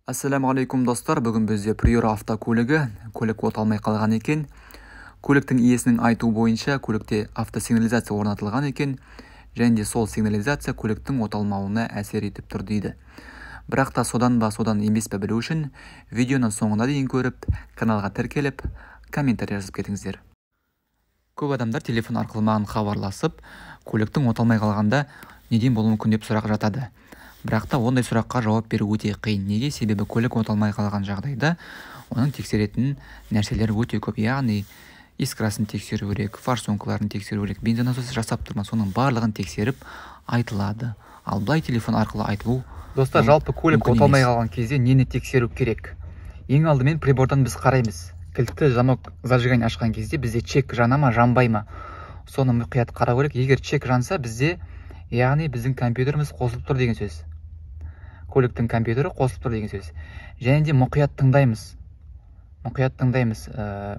Ассаламу алейкум достар, бүгін бізде Priora автокөлігі, көлік оталмай қалған екен. Көліктің иесінің айтуы бойынша көлікте автосигнализация орнатылған екен, және де сол сигнализация көліктің оталмауына әсер етіп тұр дейді. Бірақ та содан емес пе білу үшін видеоны соңына дейін көріп, каналға тіркеліп, комментарий жазып кетіңіздер. Көп адамдар телефон арқылы маған хабарласып, көліктің оталмай қалғанда неден болуы мүмкін деп сұрақ жатады. Бірақ та ондай сұраққа жауап беру өте қиын. Неге? Себебі көлік оталмай қалған жағдайда оның тексеретін нәрселер өте көп. Яғни искрасын тексеру керек, форсункаларын тексеру керек, бензонасос жасап тұрма, соның барлығын тексеріп айтылады. Ал былай телефон арқылы айтылу. Достар, жалпы көлік оталмай қалған кезде нені тексеру керек? Ең алдымен прибордан біз қараймыз. Кілтті замок зажигание ашқан кезде бізде чек жана ма, жанбай ма? Соны мұқият қарау керек. Егер чек жанса, бізде, яғни біздің компьютеріміз қосылып тұр деген сөз. Көліктің компьютері қосылып тұр деген сөз. Және де мұқият тыңдаймыз.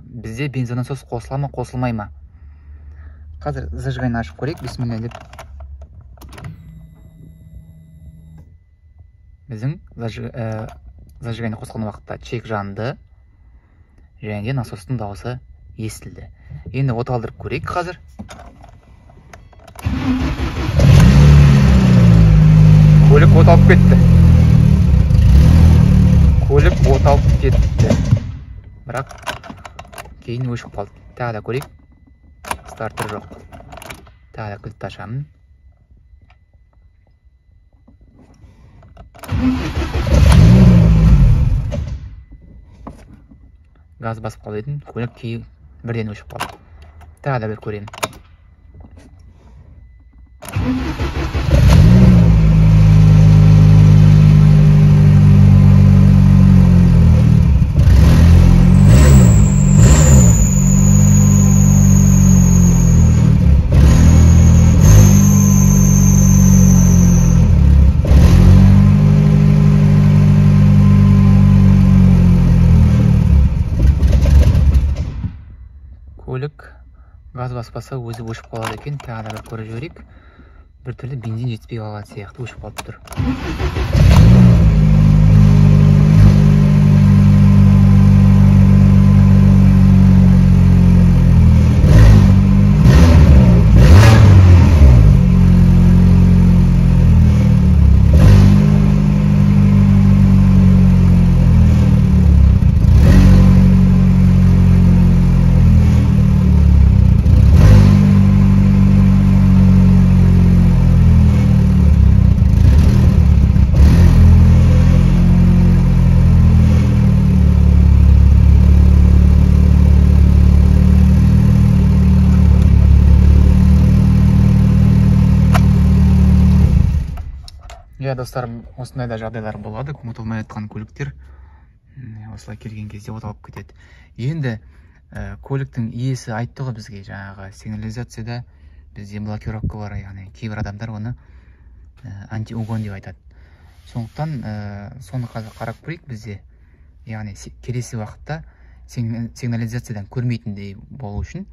Бізде бензонасос қосыла ма, қосылмай ма? Қазір зажигание ашып көрейік, бисмилля деп. Біздің зажигание қосқан уақытта чек жанды. Және де насостың дауысы естілді. Енді оталдырып көрейік қазір. Көлік оталып кетті. Бірақ кейін өшіп қалды. Тағы да көрейік. Стартер жоқ. Тағы да кілтті ашамын. Газ басып қалды едім. Көлік кейін бірден өшіп қалды. Тағы да бір көремін. Көлік газ баспаса өзі өшіп қалады екен. Тағы да бір көріп жіберейік. Bir türlü benzin жетпей қалған сияқты өшіп қалып тұр. Достар, осындай да жағдайлар болады. Оталмай жатқан көліктер осылай келген кезде оталып кетеді. Енді көліктің иесі айтты ғой бізге, жаңағы сигнализацияда бізде блокировка бар, яғни кейбір адамдар оны антиугон деп айтады. Сондықтан соны қазір қарап көрейік бізде. Яғни келесі уақытта сигнализациядан көрмейтіндей болу үшін,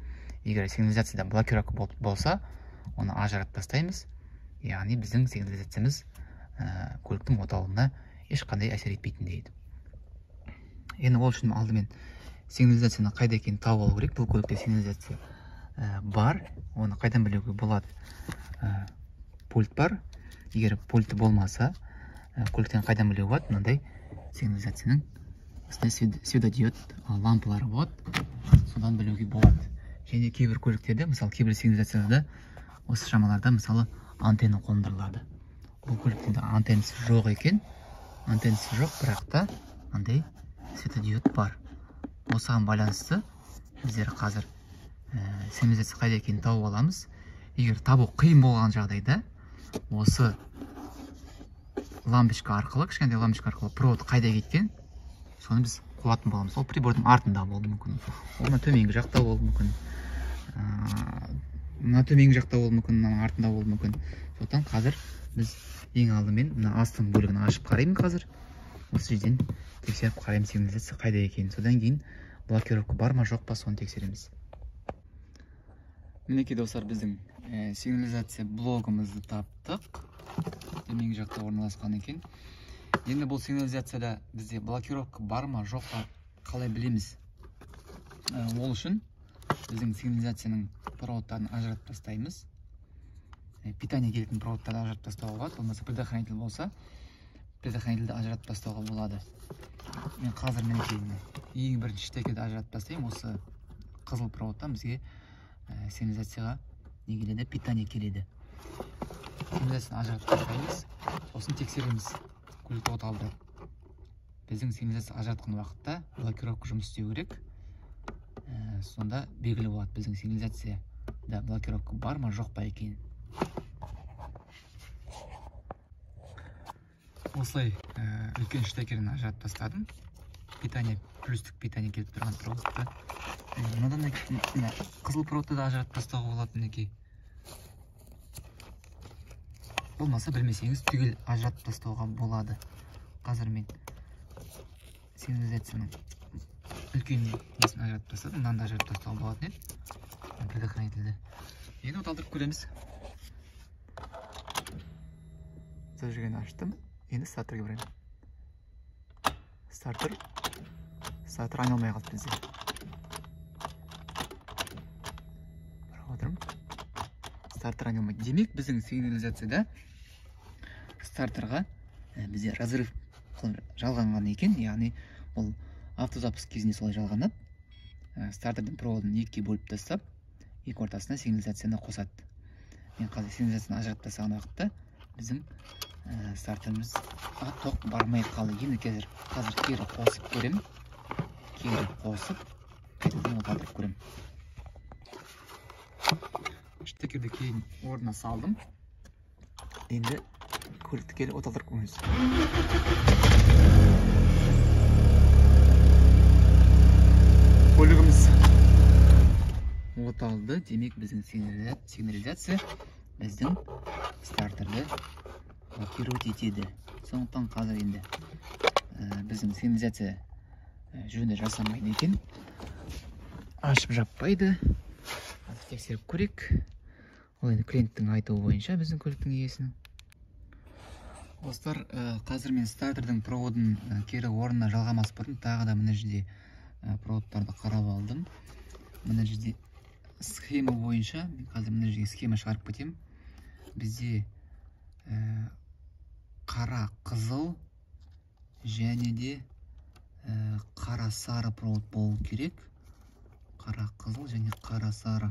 егер сигнализацияда блокировка болса, оны ажыратып тастаймыз. Яғни біздің сигнализациямыз көліктің оталуына ешқандай әсер етпейтін дейді. Енді ол үшін алдымен сигнализацияны қайда екенін тауып алу керек. Бұл көлікте сигнализация бар, оны қайдан білуге болады? Пульт бар. Егер пульті болмаса, көліктен қайдан білуге болады? Мынандай сигнализацияның светодиод лампалары болады. Содан білуге болады. Және кейбір көліктерде, мысалы кейбір сигнализацияларда осы шамаларда мысалы антенна қондырылады. Бұл көліктерде антеннасы жоқ екен. Антеннасы жоқ, бірақ та андай светодиод бар. Осыған байланысты біздер қазір сигнализация қайда екенін тауып аламыз. Егер табу қиын болған жағдайда, осы лампочка арқылы, кішкентай лампочка арқылы провод қайда кеткен, соны біз қуатын боламыз. Ол прибордың артында болуы мүмкін. Оны төменгі жақта болуы мүмкін. Төменгі жақта болуы мүмкін, артында болуы мүмкін. Сондықтан қазір біз ең алдымен мына астың бөлігін ашып қараймын қазір. Осы жерден тексеріп қараймыз сигнализация қайда екенін. Содан кейін блокировка бар ма, жоқ па, соны тексереміз. Мінекей достар, біздің сигнализация блогымызды таптық. Төменгі жақта орналасқан екен. Енді бұл сигнализацияда бізде блокировка бар ма жоқ па қалай білеміз? Ол үшін біздің сигнализацияның проводтарын ажыратып тастаймыз. Питание келетін проводтарды ажыратып тастауға болады, болмаса предохранитель болса предохранительді ажыратып тастауға болады. Мен қазір мінекей ең бірінші штекерді ажыратып тастаймын. Осы қызыл проводтан бізге сигнализацияға не келеді? Питание келеді. Сигнализацияны ажыратып тастаймыз, сосын тексереміз көлікті оталды. Біздің сигнализация ажыратқан уақытта блокировка жұмыс істеу керек. Сонда белгілі болады біздің сигнализацияда блокировка бар ма жоқ па екенін. Осылай үлкен штекерін ажыратып тастадым. Питание, плюстік питание келіп тұрған проводты. Мынадан қызыл проводты да ажыратып тастауға болады мінекей. Болмаса білмесеңіз түгел ажыратып тастауға болады. Қазір мен сигнализацияның үлкен несін ажыратып тастадым. Мынаны да ажыратып тастауға болатын еді. Предохранительді. Енді оталдырып көреміз. Зажигание аштым. Енді стартерге барайын. Стартер айналмай қалды бізде. Барып отырмын. Стартер айналмайды. Демек, біздің сигнализацияда стартерға бізде разрыв жалғанған екен. Яғни, ол автозапуск кезінде солай жалғанады. Стартердің проводын екіге бөліп тастап, екі ортасына сигнализацияны қосады. Мен қазір сигнализацияны ажыратып тастаған уақытта біздің стартеріміз тоқ бармай қалды. Енді қазір кері қосып көремін. Кері қосып, қайтадан оталдырып көремін. Штекерді кейін орнына салдым. Енді көлікті келіп оталдырып көреміз. Көлігіміз оталды. Демек, біздің сигнализация біздің стартерді блокировать етеді. Сондықтан қазір енді біздің сигнализация жөнді жасамайды екен. Ашып жаппайды. Қазір тексеріп көрейік. Ол енді клиенттің айтуы бойынша біздің көліктің иесінің. Достар, қазір мен стартердің проводын кері орнына жалғамас бұрын тағы да мына жерде проводтарды қарап алдым. Мына жерде схема бойынша, мен қазір мына жерге схема шығарып кетемін. Бізде қара қызыл және де қара сары провод болу керек. Қара қызыл және қара сары.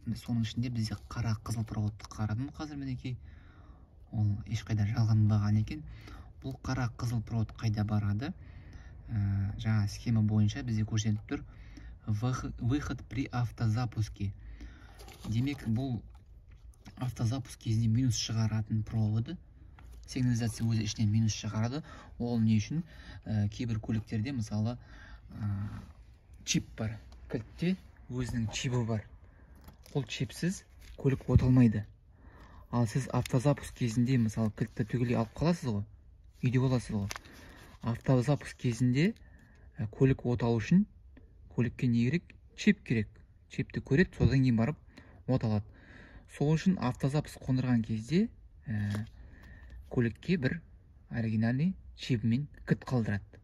Соның ішінде бізде қара қызыл проводты қарадым қазір мінекей. Ол ешқайда жалғанбаған екен. Бұл қара қызыл провод қайда барады? Жаңа схема бойынша бізде көрсетіп тұр. Выход при автозапуске. Демек, бұл автозапуск кезінде минус шығаратын проводы. Сигнализация өзі ішінен минус шығарады. Ол не үшін? Кейбір көліктерде, мысалы, чип бар. Кілтте өзінің чипі бар. Ол чипсіз көлік оталмайды. Ал сіз автозапуск кезінде, мысалы, кілтті түгелей алып қаласыз ғой, үйде боласыз ғой. Автозапуск кезінде көлік оталу үшін көлікке не керек? Чип керек. Чипті көреді, содан кейін барып оталады. Сол үшін автозапуск қондырған кезде көлікке бір оригинальный чипімен кілт қалдырады.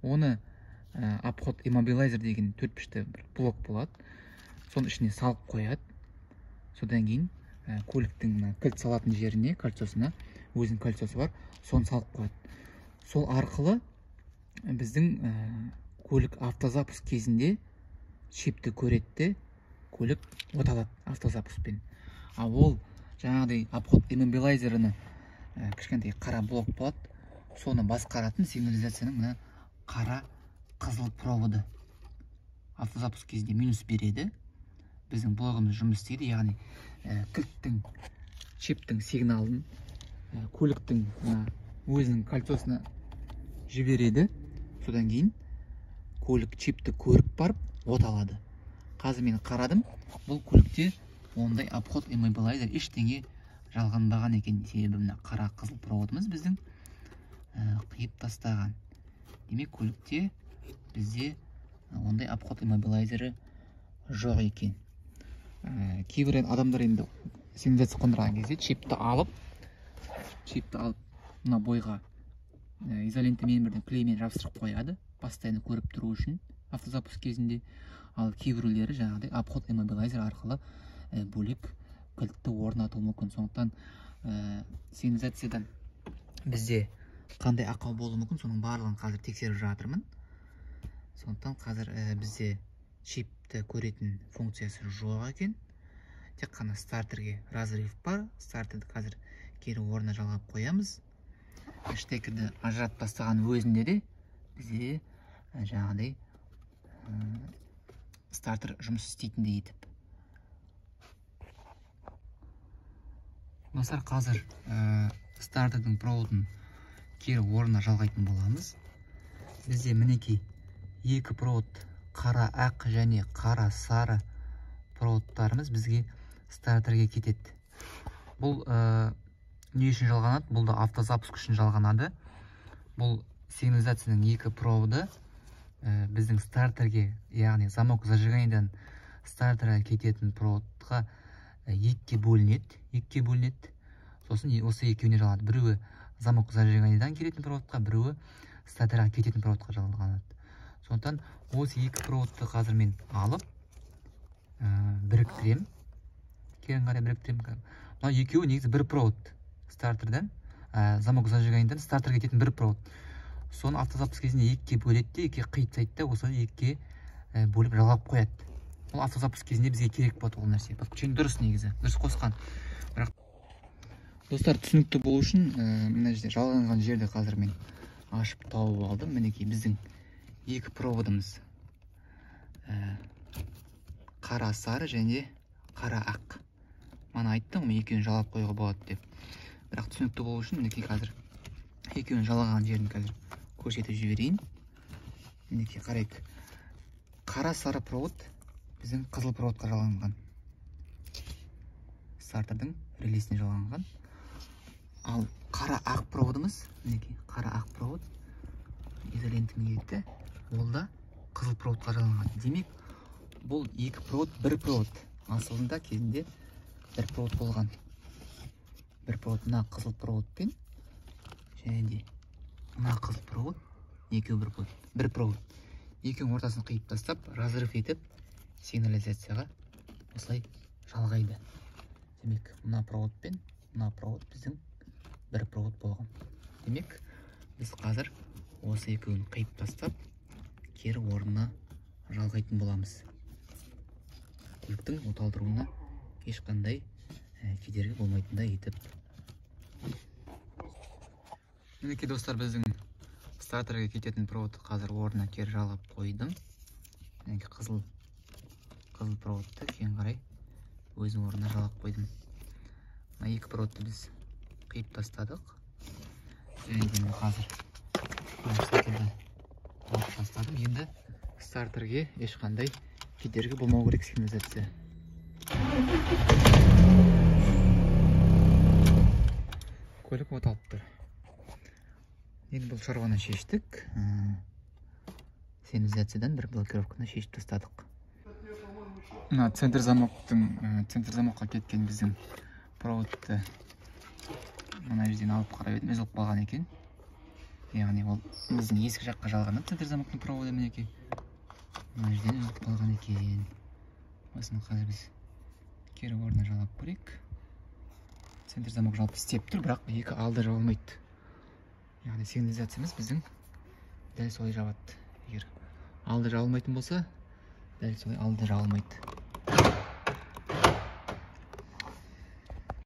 Оны обход иммобилайзер деген 4-пішті бір блок болады. Соның ішіне салып қояды. Содан кейін көліктің кілт салатын жеріне, кольцосына, өзінің кольцосы бар, соны салып қояды. Сол арқылы біздің көлік автозапуск кезінде чипті көретті, көлік оталады автозапускпен. Ал ол жаңағыдай обход иммобилайзеріні кішкентай қара блок болады, соны басқаратын сигнализацияның мына қара қызыл проводы. Автозапуск кезінде минус береді. Біздің блогымыз жұмыс істейді, яғни кілттің, чиптің сигналын көліктің өзінің кольцосына жібереді. Содан кейін көлік чипті көріп барып оталады. Қазір мен қарадым, бұл көлікте ондай обход иммобилайзер ештеңе жалғанбаған екен. Себебі мына қара қызыл проводымыз біздің қиып тастаған. Демек, көлікте бізде ондай обход иммобилайзері жоқ екен. Кейбір адамдар енді сигнализация қондырған кезде чипті алып мына бойға изолентамен бірден клеймен жабыстырып қояды, постоянно көріп тұру үшін автозапуск кезінде. Ал кейбіреулері жаңағыдай обход иммобилайзер арқылы бөлек кілтті орнатуы мүмкін. Сондықтан сигнализациядан бізде қандай ақау болуы мүмкін, соның барлығын қазір тексеріп жатырмын. Сондықтан қазір бізде чипті көретін функциясы жоқ екен. Тек қана стартерге разрыв бар. Стартерді қазір кері орнына жалғап қоямыз. Штекерді ажыратып тастаған өзінде де бізде жаңағыдай стартер жұмыс істейтіндей етіп. Достар, қазір стартердің проводын кері орнына жалғайтын боламыз. Бізде мінекей екі провод, қара ақ және қара сары проводтарымыз бізге стартерге кетеді. Бұл не үшін жалғанады? Бұл да автозапуск үшін жалғанады. Бұл сигнализацияның екі проводы біздің стартерге, яғни замок зажиганиедан стартерге кететін проводқа екіге бөлінеді. Сосын осы екеуіне жалғанады. Біреуі замок зажиганиедан келетін проводқа, біреуі стартерге кететін проводқа жалғанады. Сондықтан осы екі проводты қазір мен алып біріктірем. Керін қарай біріктірем. Мына екеуі негізі бір провод. Стартерден, замок зажиганиедан стартерге кететін бір провод. Соны автозапуск кезінде екіге бөледі де, екіге қиытсайды да, осылай екіге бөліп жалғап қояды. Ол автозапуск кезінде бізге керек болады ол нәрсе. Подключение дұрыс негізі, дұрыс қосқан. Бірақ достар, түсінікті болу үшін мына жерде жалғанған жерді қазір мен ашып тауып алдым. Мінекей біздің екі проводымыз қара сары және қара ақ. Мана айттым, екеуін жалғап қоюға болады деп. Бірақ түсінікті болу үшін мінекей қазір екеуін жалғаған жерін қазір көрсетіп жіберейін. Мінекей қарайық. Қара сары провод біздің қызыл проводқа жалғанған. Стартердің релесіне жалғанған. Ал қара ақ проводымыз, мінекей қара ақ провод изолентімен кетті. Ол да қызыл проводқа жалғанған. Демек, бұл екі провод бір провод. Асылында кезінде бір провод болған. Бір провод мына қызыл проводпен және де мына қызыл провод, екеуі бір провод. Екеуінің ортасын қиып тастап, разрыв етіп, сигнализацияға осылай жалғайды. Демек, мына провод пен мына провод біздің бір провод болған. Демек, біз қазір осы екеуін қиып тастап, кері орнына жалғайтын боламыз. Көліктің оталдыруына ешқандай кедергі болмайтындай етіп. Мінекей достар, біздің стартерге кететін проводты қазір орнына кері жалғап қойдым. Мінекей қызыл проводты кейін қарай өзінің орнына жалғап қойдым. Мына екі проводты біз қиып тастадық. Және де қазір алып тастадым. Енді стартерге ешқандай кедергі болмау керек сигнализация. Көлік оталып тұр. Енді бұл шаруаны шештік. Сигнализациядан бір блокировканы шешіп тастадық. Центр замокқа кеткен біздің проводты мына жерден алып қарап едім, үзіліп қалған екен. Яғни ол біздің ескі жаққа жалғанады. Центр замоктың проводы мінекей. Мына жерден үзіліп қалған екен. Осыны қазір біз кері орнына жалғап көрейік. Центр замок жалпы істеп тұр, бірақ екі алды жабылмайды. Яғни сигнализациямыз біздің дәл солай жабады. Егер алды жабылмайтын болса, дәл солай алды жабылмайды.